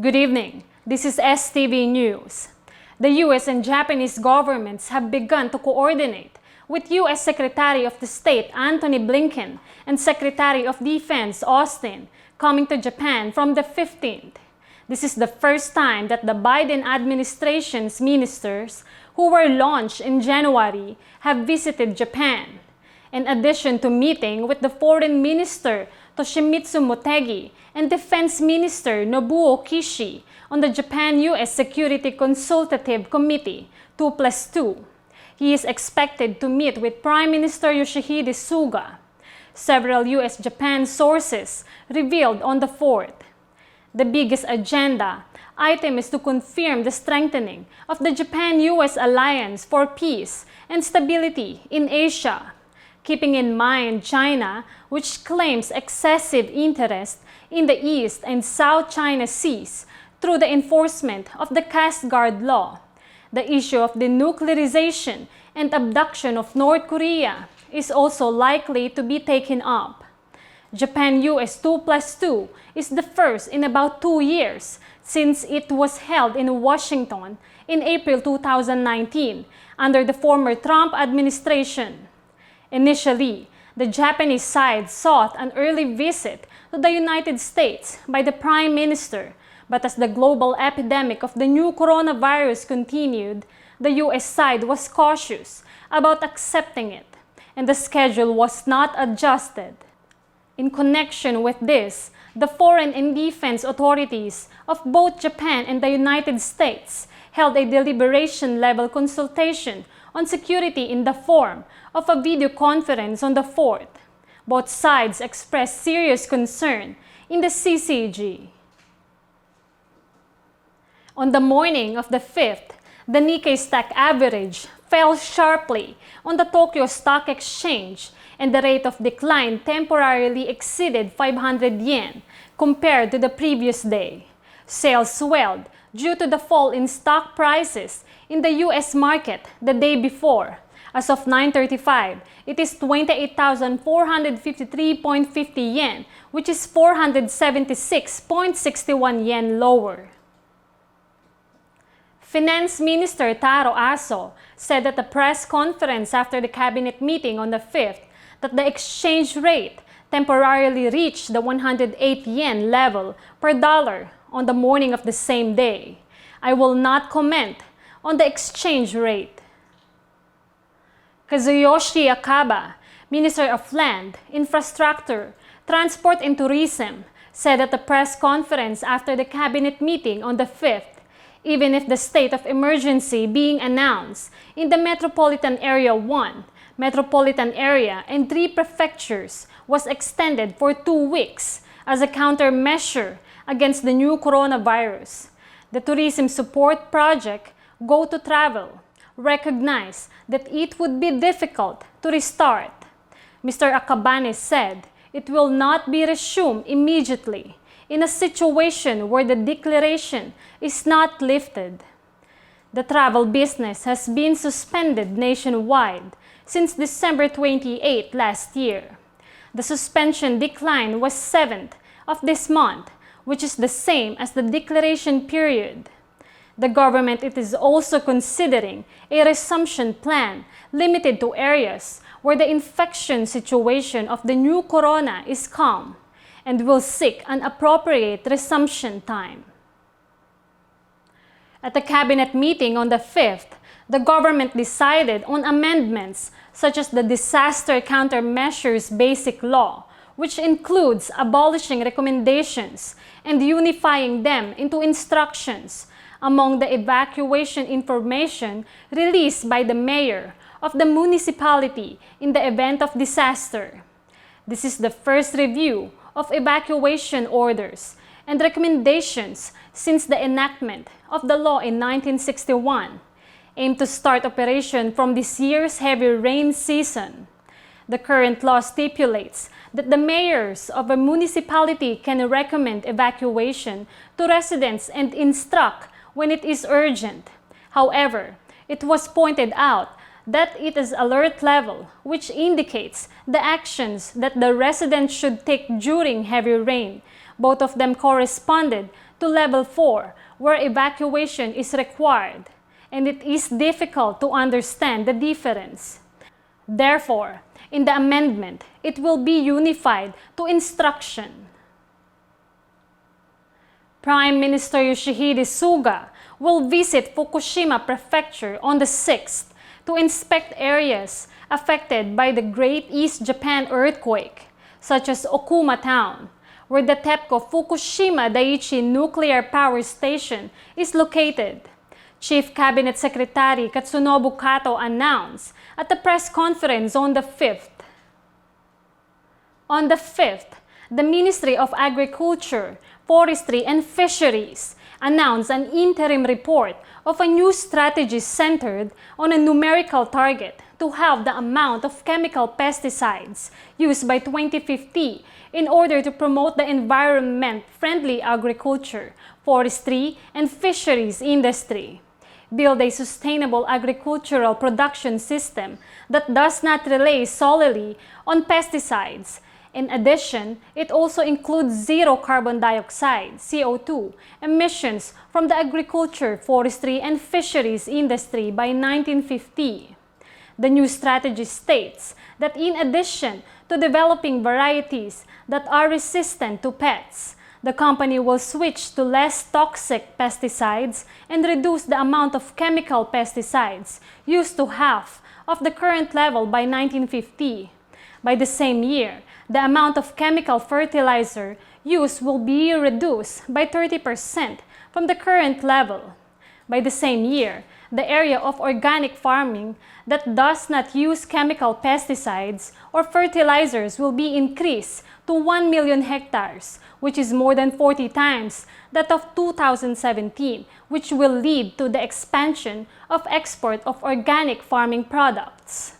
Good evening. This is STV News. The U.S. and Japanese governments have begun to coordinate with U.S. Secretary of the State Antony Blinken and Secretary of Defense Austin coming to Japan from the 15th. This is the first time that the Biden administration's ministers, who were launched in January, have visited Japan. In addition to meeting with the Foreign Minister Toshimitsu Motegi and Defense Minister Nobuo Kishi on the Japan-US Security Consultative Committee 2+2. He is expected to meet with Prime Minister Yoshihide Suga. Several US-Japan sources revealed on the 4th. The biggest agenda item is to confirm the strengthening of the Japan-US alliance for peace and stability in Asia, keeping in mind China, which claims excessive interest in the East and South China Seas through the enforcement of the Coast Guard Law. The issue of denuclearization and abduction of North Korea is also likely to be taken up. Japan-US 2+2 is the first in about 2 years since it was held in Washington in April 2019 under the former Trump administration. Initially, the Japanese side sought an early visit to the United States by the Prime Minister, but as the global epidemic of the new coronavirus continued, the US side was cautious about accepting it, and the schedule was not adjusted. In connection with this, the foreign and defense authorities of both Japan and the United States held a deliberation-level consultation on security in the form of a video conference on the 4th. Both sides expressed serious concern in the CCG. On the morning of the 5th, the Nikkei stock average fell sharply on the Tokyo Stock Exchange, and the rate of decline temporarily exceeded 500 yen compared to the previous day. Sales swelled due to the fall in stock prices in the US market the day before. As of 9:35, it is 28,453.50 yen, which is 476.61 yen lower. Finance Minister Taro Aso said at a press conference after the cabinet meeting on the 5th that the exchange rate temporarily reached the 108 yen level per dollar on the morning of the same day. I will not comment on the exchange rate. Kazuyoshi Akaba, Minister of Land, Infrastructure, Transport and Tourism, said at a press conference after the cabinet meeting on the 5th, even if the state of emergency being announced in the Metropolitan Area 1, Metropolitan Area, and 3 prefectures was extended for 2 weeks as a countermeasure against the new coronavirus. The tourism support project, GOTO Travel, recognized that it would be difficult to restart. Mr. Akabane said it will not be resumed immediately in a situation where the declaration is not lifted. The travel business has been suspended nationwide since December 28 last year. The suspension decline was 7th of this month, which is the same as the declaration period. The government is also considering a resumption plan limited to areas where the infection situation of the new corona is calm, and will seek an appropriate resumption time. At the cabinet meeting on the 5th, the government decided on amendments such as the Disaster Countermeasures Basic Law, which includes abolishing recommendations and unifying them into instructions among the evacuation information released by the mayor of the municipality in the event of disaster. This is the first review of evacuation orders and recommendations since the enactment of the law in 1961, aimed to start operation from this year's heavy rain season. The current law stipulates that the mayors of a municipality can recommend evacuation to residents and instruct when it is urgent. However, it was pointed out that it is alert level, which indicates the actions that the residents should take during heavy rain. Both of them corresponded to level 4, where evacuation is required, and it is difficult to understand the difference. Therefore, in the amendment, it will be unified to instruction. Prime Minister Yoshihide Suga will visit Fukushima Prefecture on the 6th to inspect areas affected by the Great East Japan earthquake, such as Okuma Town, where the TEPCO Fukushima Daiichi Nuclear Power Station is located. Chief Cabinet Secretary Katsunobu Kato announced at the press conference on the 5th. On the 5th, the Ministry of Agriculture, Forestry and Fisheries announced an interim report of a new strategy centered on a numerical target to halve the amount of chemical pesticides used by 2050 in order to promote the environment-friendly agriculture, forestry, and fisheries industry. Build a sustainable agricultural production system that does not rely solely on pesticides. In addition, it also includes zero carbon dioxide, CO2, emissions from the agriculture, forestry, and fisheries industry by 1950. The new strategy states that in addition to developing varieties that are resistant to pests, the company will switch to less toxic pesticides and reduce the amount of chemical pesticides used to half of the current level by 1950. By the same year, the amount of chemical fertilizer used will be reduced by 30% from the current level. By the same year, the area of organic farming that does not use chemical pesticides or fertilizers will be increased to 1 million hectares, which is more than 40 times that of 2017, which will lead to the expansion of export of organic farming products.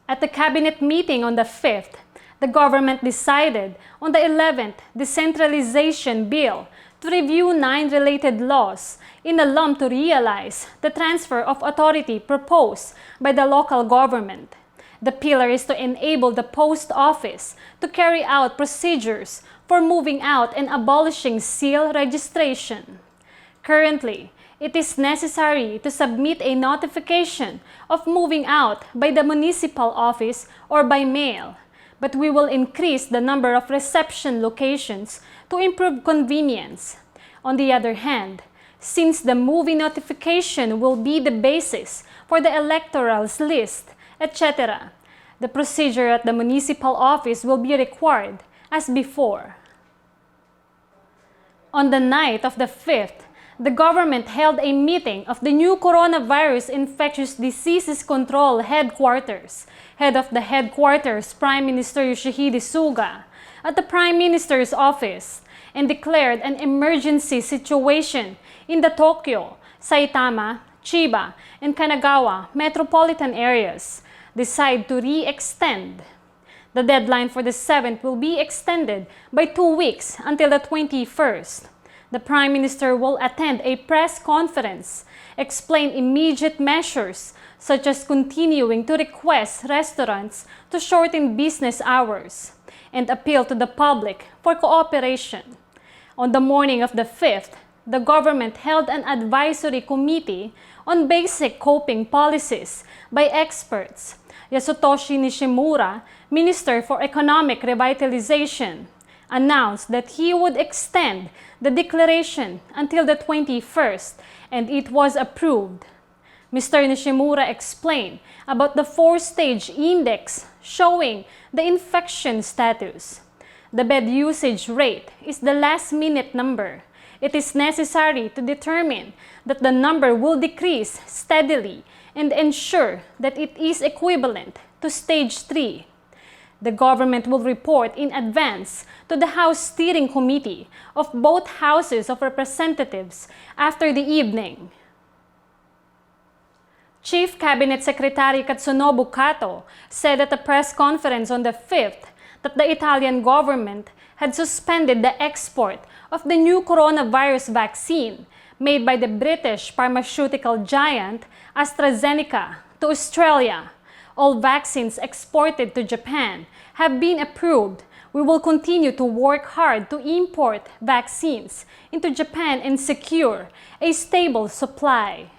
At the cabinet meeting on the 5th, the government decided on the 11th decentralization bill to review 9 related laws in a lump to realize the transfer of authority proposed by the local government. The pillar is to enable the post office to carry out procedures for moving out and abolishing seal registration. Currently, it is necessary to submit a notification of moving out by the municipal office or by mail, but we will increase the number of reception locations to improve convenience. On the other hand, since the moving notification will be the basis for the electoral list, etc., the procedure at the municipal office will be required as before. On the night of the 5th, the government held a meeting of the new Coronavirus Infectious Diseases Control Headquarters, head of the headquarters, Prime Minister Yoshihide Suga, at the Prime Minister's office, and declared an emergency situation in the Tokyo, Saitama, Chiba, and Kanagawa metropolitan areas, decide to re-extend. The deadline for the 7th will be extended by 2 weeks until the 21st. The Prime Minister will attend a press conference, explain immediate measures such as continuing to request restaurants to shorten business hours, and appeal to the public for cooperation. On the morning of the 5th, the government held an advisory committee on basic coping policies by experts. Yasutoshi Nishimura, Minister for Economic Revitalization, announced that he would extend the declaration until the 21st, and it was approved. Mr. Nishimura explained about the 4-stage index showing the infection status. The bed usage rate is the last-minute number. It is necessary to determine that the number will decrease steadily and ensure that it is equivalent to stage 3. The government will report in advance to the House Steering Committee of both Houses of Representatives after the evening. Chief Cabinet Secretary Katsunobu Kato said at a press conference on the 5th that the Italian government had suspended the export of the new coronavirus vaccine made by the British pharmaceutical giant AstraZeneca to Australia. All vaccines exported to Japan have been approved. We will continue to work hard to import vaccines into Japan and secure a stable supply.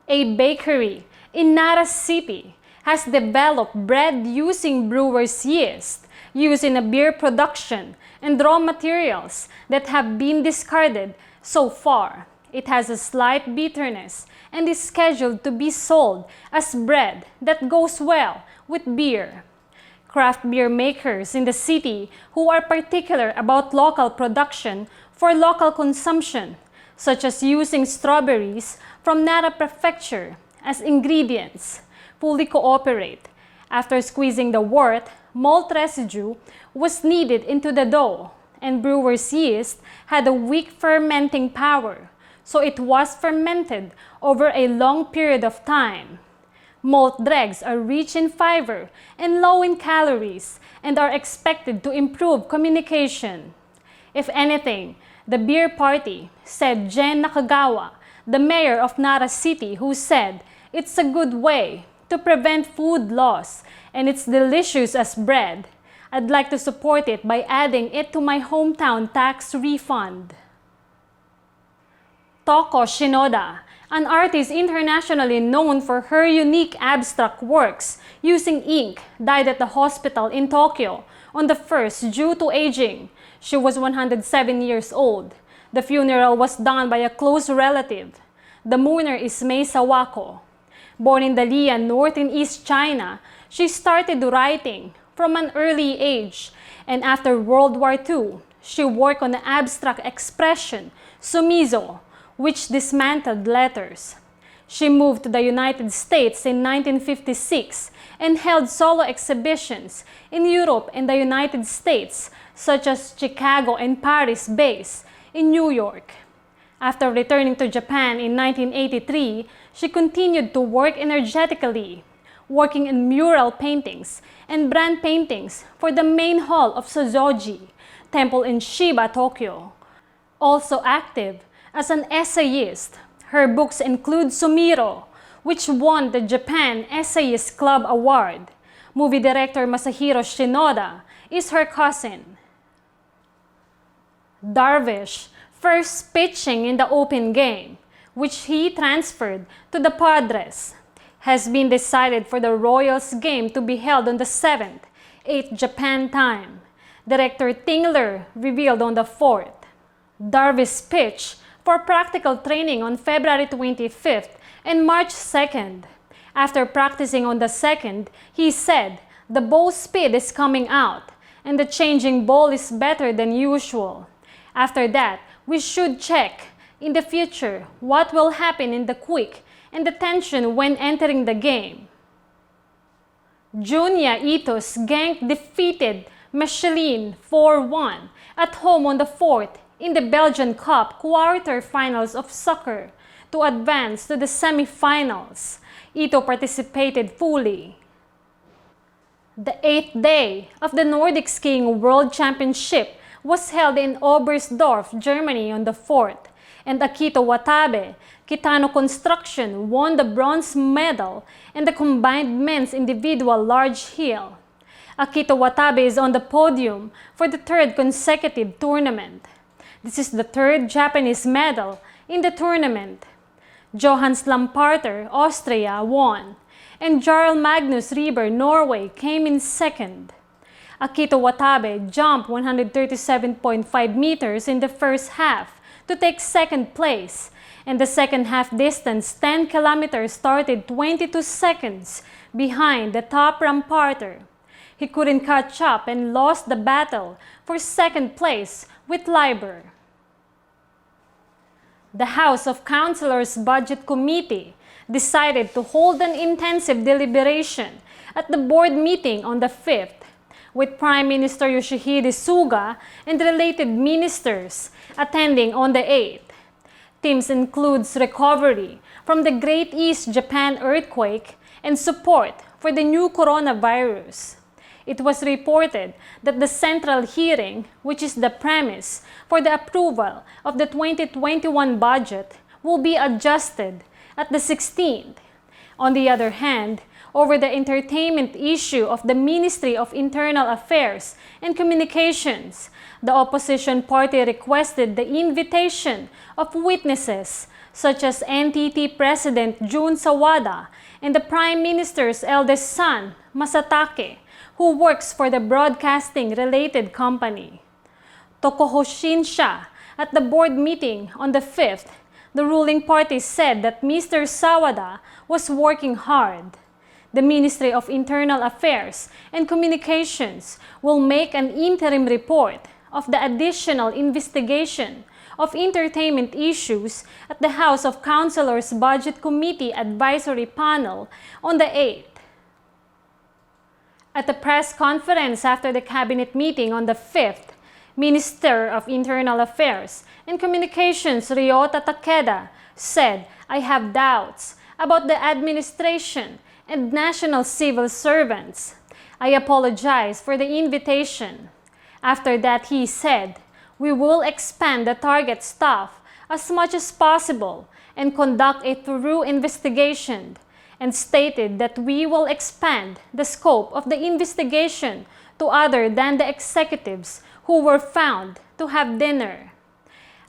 A bakery in Nara City has developed bread using brewer's yeast used in a beer production and raw materials that have been discarded so far. It has a slight bitterness and is scheduled to be sold as bread that goes well with beer. Craft beer makers in the city who are particular about local production for local consumption, such as using strawberries from Nara Prefecture as ingredients, fully cooperate. After squeezing the wort, malt residue was kneaded into the dough, and brewer's yeast had a weak fermenting power, so it was fermented over a long period of time. Malt dregs are rich in fiber and low in calories and are expected to improve communication. If anything, the beer party, said Jen Nakagawa, the mayor of Nara City, who said, "It's a good way to prevent food loss and it's delicious as bread. I'd like to support it by adding it to my hometown tax refund." TOKO Shinoda, an artist internationally known for her unique abstract works using ink, died at the hospital in Tokyo on the 1st due to aging. She was 107 years old. The funeral was done by a close relative. The mourner is Mei Sawako. Born in Dalian, North and East China, she started writing from an early age, and after World War II, she worked on the abstract expression, sumizo, which dismantled letters. She moved to the United States in 1956 and held solo exhibitions in Europe and the United States, such as Chicago and Paris base in New York. After returning to Japan in 1983, she continued to work energetically, working in mural paintings and brand paintings for the main hall of Sozoji Temple in Shiba, Tokyo. Also active as an essayist, her books include Sumiro, which won the Japan Essayist Club Award. Movie director Masahiro Shinoda is her cousin. Darvish, first pitching in the Open game, which he transferred to the Padres, has been decided for the Royals game to be held on the 7th, 8 Japan time. Director Tingler revealed on the 4th. Darvish pitched for practical training on February 25th and March 2nd. After practicing on the 2nd, he said, "The ball speed is coming out and the changing ball is better than usual. After that, we should check in the future what will happen in the quick and the tension when entering the game." Junya Ito's Genk defeated Michelin 4-1 at home on the 4th in the Belgian Cup quarter-finals of soccer to advance to the semi-finals. Ito participated fully. The 8th day of the Nordic Skiing World Championship was held in Oberstdorf, Germany on the 4th, and AKITO Watabe, Kitano Construction won the bronze medal in the combined men's individual large hill. AKITO Watabe is on the podium for the 3rd consecutive tournament. This is the 3rd Japanese medal in the tournament. Johannes Lamparter, Austria, won, and Jarl Magnus Rieber, Norway, came in 2nd. AKITO Watabe jumped 137.5 meters in the first half to take 2nd place, and the second half distance 10 kilometers started 22 seconds behind the top Lamparter. He couldn't catch up and lost the battle for 2nd place with Liber. The House of Councilors Budget Committee decided to hold an intensive deliberation at the board meeting on the 5th, with Prime Minister Yoshihide Suga and related ministers attending on the 8th. Themes includes recovery from the Great East Japan earthquake and support for the new coronavirus. It was reported that the central hearing, which is the premise for the approval of the 2021 budget, will be adjusted at the 16th. On the other hand, over the entertainment issue of the Ministry of Internal Affairs and Communications, the opposition party requested the invitation of witnesses such as NTT President Jun Sawada and the Prime Minister's eldest son, Masatake, who works for the broadcasting-related company. FUKUSHIMA, at the board meeting on the 5th, the ruling party said that Mr. Sawada was working hard. The Ministry of Internal Affairs and Communications will make an interim report of the additional investigation of entertainment issues at the House of Councilors Budget Committee Advisory Panel on the 8th. At the press conference after the cabinet meeting on the 5th, Minister of Internal Affairs and Communications Ryota Takeda said, "I have doubts about the administration and national civil servants. I apologize for the invitation." After that, he said, "We will expand the target staff as much as possible and conduct a thorough investigation," and stated that we will expand the scope of the investigation to other than the executives who were found to have dinner.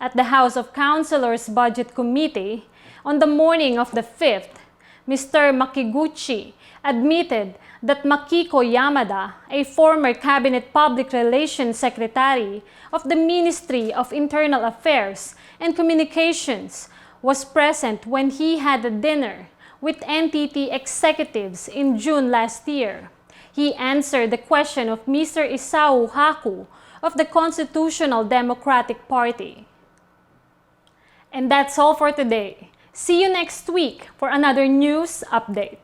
At the House of Councilors Budget Committee, on the morning of the 5th, Mr. Makiguchi admitted that Makiko Yamada, a former Cabinet Public Relations Secretary of the Ministry of Internal Affairs and Communications, was present when he had a dinner with NTT executives in June last year. He answered the question of Mr. Isao Haku of the Constitutional Democratic Party. And that's all for today. See you next week for another news update.